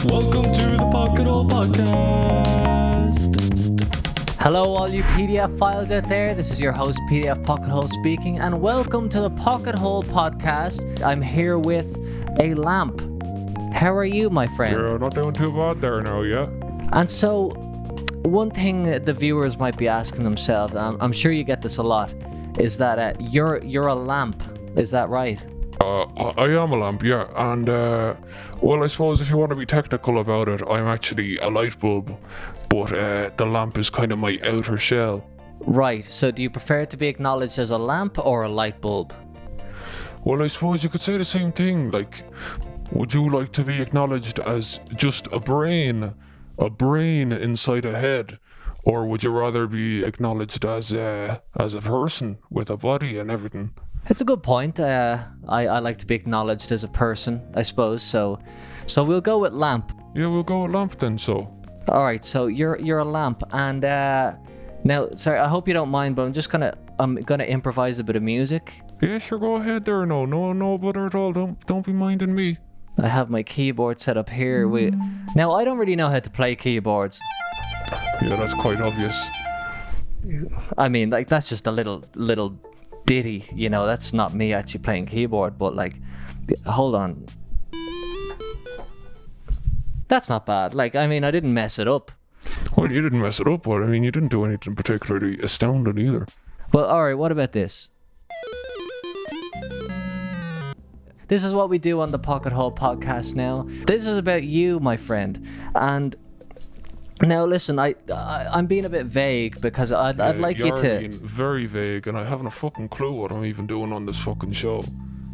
Welcome to the Pockethole Podcast. Hello, all you PDF files out there. This is your host, PDF Pockethole, speaking, and welcome to the Pockethole Podcast. I'm here with a lamp. How are you, my friend? You're not doing too bad there now, yeah? And so, one thing that the viewers might be asking themselves, I'm sure you get this a lot, is that you're a lamp. Is that right? I am a lamp, yeah, and well, I suppose if you want to be technical about it, I'm actually a light bulb, but the lamp is kind of my outer shell. Right, so do you prefer to be acknowledged as a lamp or a light bulb? Well, I suppose you could say the same thing, like, would you like to be acknowledged as just a brain inside a head, or would you rather be acknowledged as a person with a body and everything? It's a good point. I like to be acknowledged as a person, I suppose. So we'll go with lamp. Yeah, we'll go with lamp then. So. All right. So you're a lamp, and now, sorry, I hope you don't mind, but I'm gonna improvise a bit of music. Yeah, sure. Go ahead there. No bother at all. Don't be minding me. I have my keyboard set up here. Now I don't really know how to play keyboards. Yeah, that's quite obvious. I mean, like that's just a little ditty, you know, that's not me actually playing keyboard, but like, hold on, that's not bad. Like, I mean, I didn't mess it up. Well, you didn't mess it up, but I mean, you didn't do anything particularly astounding either. Well, all right, what about this? This is what we do on the Pockethole Podcast now. This is about you, my friend, and now listen, I'm being a bit vague because I'd like you to... You're being very vague, and I haven't a fucking clue what I'm even doing on this fucking show.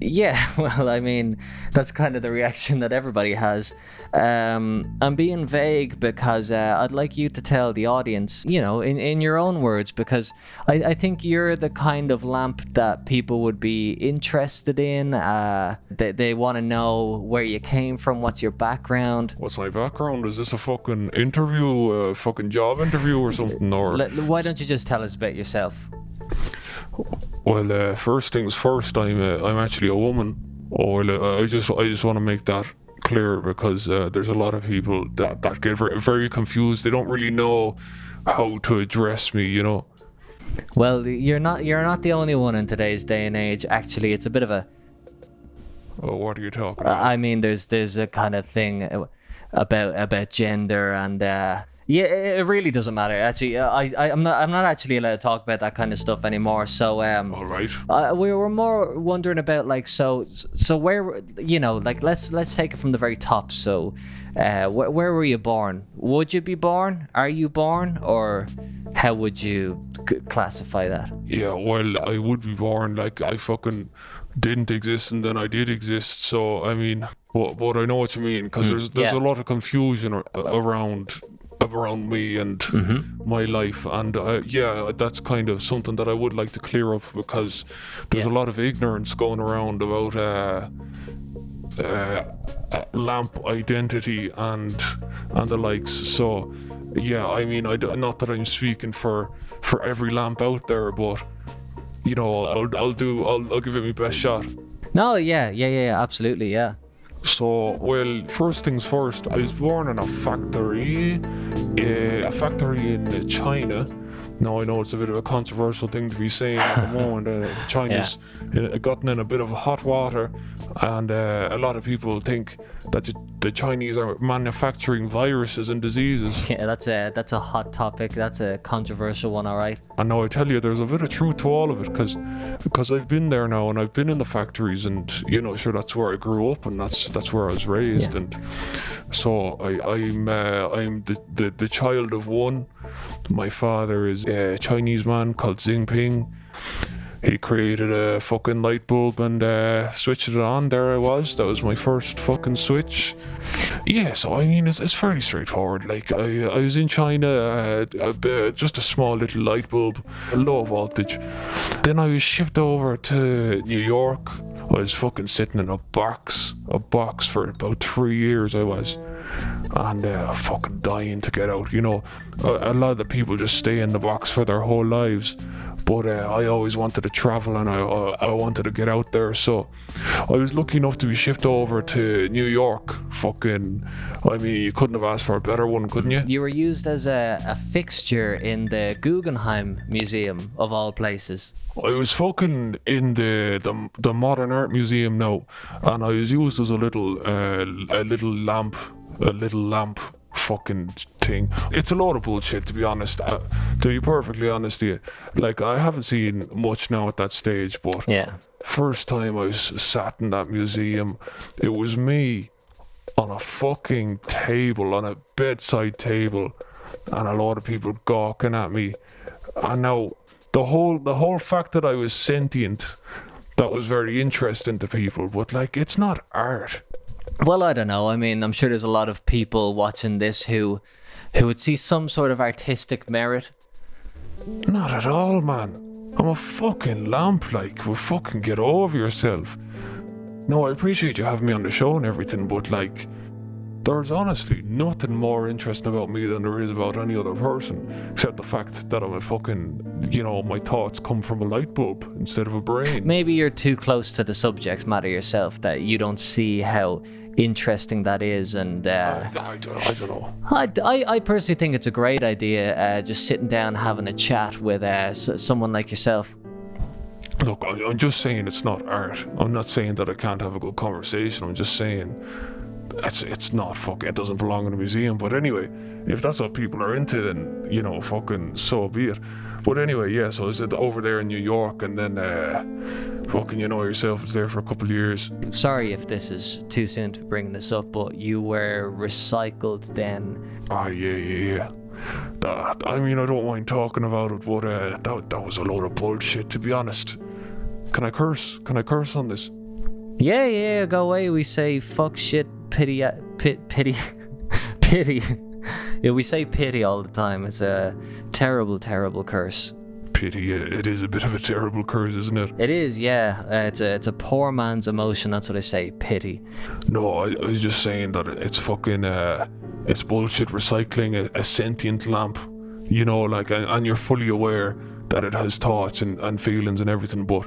Yeah, well, I mean, that's kind of the reaction that everybody has. I'm being vague because I'd like you to tell the audience, you know, in your own words, because I think you're the kind of lamp that people would be interested in. They want to know where you came from, what's your background. What's my background? Is this a fucking interview, a fucking job interview or something? Or why don't you just tell us about yourself? Well, first things first, I'm actually a woman. I just want to make that clear because there's a lot of people that get very confused. They don't really know how to address me, you know. Well, you're not the only one in today's day and age. Actually, it's a bit of a... Oh, what are you talking about? I mean, there's a kind of thing about gender and... Yeah, it really doesn't matter. Actually, I'm not actually allowed to talk about that kind of stuff anymore. So all right. We were more wondering about like so where, you know, like let's take it from the very top. So where were you born? Would you be born? Are you born? Or how would you classify that? Yeah, well, I would be born. Like I fucking didn't exist and then I did exist. So I mean, but I know what you mean because there's a lot of confusion around me and my life, and yeah, that's kind of something that I would like to clear up because there's a lot of ignorance going around about lamp identity and the likes. So yeah, I mean, not that I'm speaking for every lamp out there, but you know, I'll give it my best shot. No, yeah, absolutely, yeah. So, well, first things first, I was born in a factory in China. Now, I know it's a bit of a controversial thing to be saying at the moment. China's gotten in a bit of hot water, and a lot of people think that the Chinese are manufacturing viruses and diseases. Yeah, that's a hot topic. That's a controversial one, all right. And now I tell you, there's a bit of truth to all of it, because I've been there now, and I've been in the factories, and you know, sure, that's where I grew up, and that's where I was raised, and so I'm the child of one. My father is a Chinese man called Xingping. He created a fucking light bulb and switched it on. There I was. That was my first fucking switch. Yeah, so I mean, it's fairly straightforward. Like, I was in China, just a small little light bulb, low voltage. Then I was shipped over to New York. I was fucking sitting in a box for about 3 years I was. And fucking dying to get out, you know. A lot of the people just stay in the box for their whole lives. But I always wanted to travel, and I wanted to get out there. So I was lucky enough to be shipped over to New York. Fucking, I mean, you couldn't have asked for a better one, couldn't you? You were used as a fixture in the Guggenheim Museum, of all places. I was fucking in the Modern Art Museum now, and I was used as a little lamp fucking thing. It's a load of bullshit, to be honest. To be perfectly honest with you, like, I haven't seen much now at that stage, but Yeah. first time I was sat in that museum, it was me on a fucking table, on a bedside table, and a lot of people gawking at me. And now the whole fact that I was sentient, that was very interesting to people, but like, it's not art. Well, I don't know. I mean, I'm sure there's a lot of people watching this who would see some sort of artistic merit. Not at all, man. I'm a fucking lamp, like, well, fucking get over yourself. No, I appreciate you having me on the show and everything, but like, there's honestly nothing more interesting about me than there is about any other person, except the fact that I'm a fucking, you know, my thoughts come from a light bulb instead of a brain. Maybe you're too close to the subject matter yourself, that you don't see how interesting that is. And I don't know. I personally think it's a great idea, just sitting down having a chat with someone like yourself. Look, I'm just saying it's not art. I'm not saying that I can't have a good conversation. I'm just saying it's not fucking, it doesn't belong in a museum. But anyway, if that's what people are into, then, you know, fucking so be it. But anyway, yeah, so I was over there in New York, and then fucking, you know yourself, it's there for a couple of years. Sorry if this is too soon to bring this up, but you were recycled then. Ah, yeah. That, I mean, I don't mind talking about it, but that was a load of bullshit, to be honest. Can I curse? Can I curse on this? Yeah, go away. We say fuck, shit, pity. Pity. Yeah, we say pity all the time. It's a terrible, terrible curse. Pity, it is a bit of a terrible curse, isn't it? It is, yeah. It's a poor man's emotion. That's what I say, pity. No, I was just saying that it's fucking, it's bullshit recycling a sentient lamp, you know, like, and you're fully aware that it has thoughts and feelings and everything, but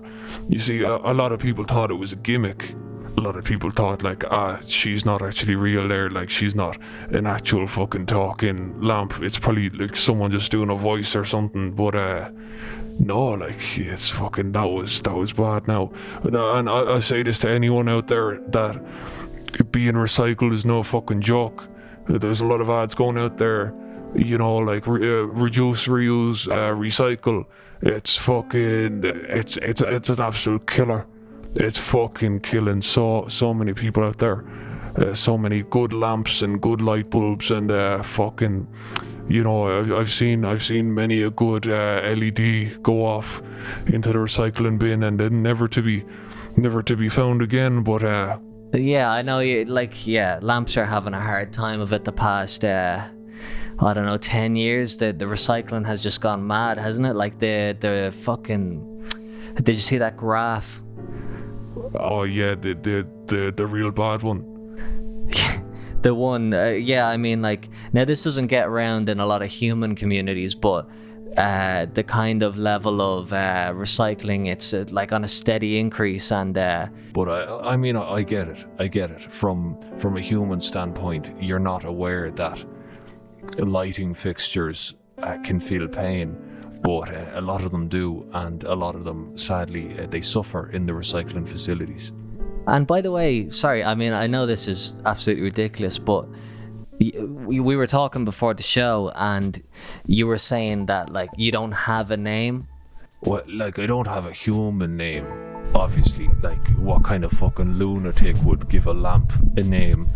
you see, a lot of people thought it was a gimmick. A lot of people thought, like, she's not actually real there, like, she's not an actual fucking talking lamp. It's probably like someone just doing a voice or something, but no, like, it's fucking, that was bad now. And I say this to anyone out there, that being recycled is no fucking joke. There's a lot of ads going out there, you know, like, reduce, reuse, recycle. It's fucking, it's an absolute killer. It's fucking killing so many people out there. So many good lamps and good light bulbs, and fucking, you know, I've seen many a good LED go off into the recycling bin, and then never to be found again. But yeah, I know. Lamps are having a hard time of it the past. I don't know, 10 years. The recycling has just gone mad, hasn't it? Like the fucking. Did you see that graph? Oh yeah, the real bad one. The one, yeah, I mean, like, now this doesn't get around in a lot of human communities, but the kind of level of recycling, it's like on a steady increase, and But I mean, I get it. From a human standpoint, you're not aware that lighting fixtures can feel pain, but a lot of them do, and a lot of them, sadly, they suffer in the recycling facilities. And by the way, sorry, I mean, I know this is absolutely ridiculous, but we were talking before the show, and you were saying that, like, you don't have a name. Well, like, I don't have a human name, obviously. Like, what kind of fucking lunatic would give a lamp a name?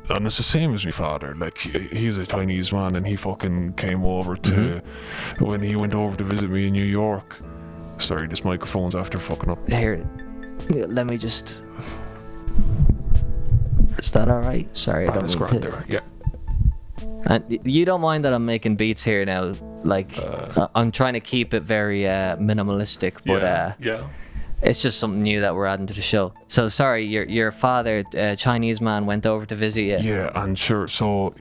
And it's the same as my father. Like, he's a Chinese man, and he fucking came over to, when he went over to visit me in New York. Sorry, this microphone's after fucking up. Here, let me just... Is that alright? Sorry, I don't That's mean grand to... there, yeah. And you don't mind that I'm making beats here now? Like, I'm trying to keep it very minimalistic, but yeah. it's just something new that we're adding to the show. So sorry, your father, Chinese man, went over to visit you. Yeah, and sure, so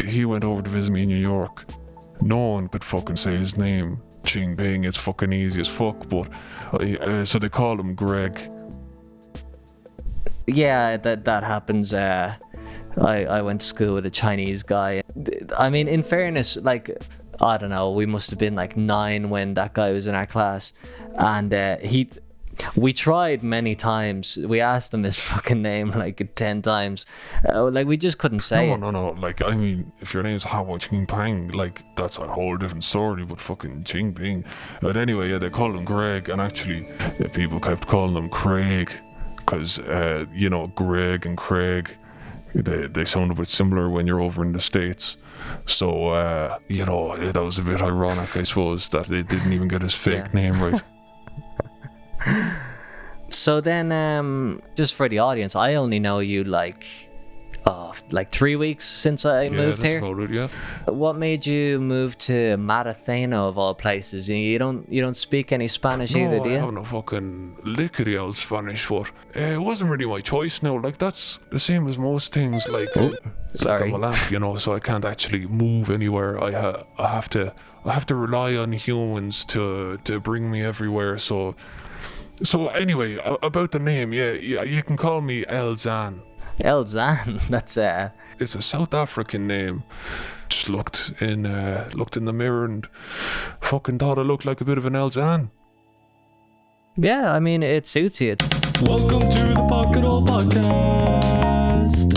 he went over to visit me in New York. No one could fucking say his name. Jinping, it's fucking easy as fuck, but so they call him Greg. Yeah, that happens. I went to school with a Chinese guy. I mean, in fairness, like, I don't know, we must have been like 9 when that guy was in our class, and we tried many times. We asked him his fucking name like 10 times. Like, we just couldn't say it. No. Like, I mean, if your name's Hao Jinping, like, that's a whole different story, but fucking Jinping. But anyway, yeah, they call him Greg, and actually, people kept calling him Craig, because, you know, Greg and Craig, they sound a bit similar when you're over in the States. So, you know, that was a bit ironic, I suppose, that they didn't even get his fake name right. So then, just for the audience, I only know you like 3 weeks since I moved that's here. about it, yeah. What made you move to Maratheno of all places? You don't speak any Spanish either, do I you? have no fucking lick of the old Spanish, but it wasn't really my choice now. Like, that's the same as most things. Like, sorry. I'm a lamp, you know, so I can't actually move anywhere. I have to rely on humans to bring me everywhere. So anyway, about the name, yeah, you can call me El Zan. El Zan, that's It's a South African name. Just looked in the mirror and fucking thought I looked like a bit of an El Zan. yeah, I mean, it suits you. Welcome to the Pocket Hole Podcast.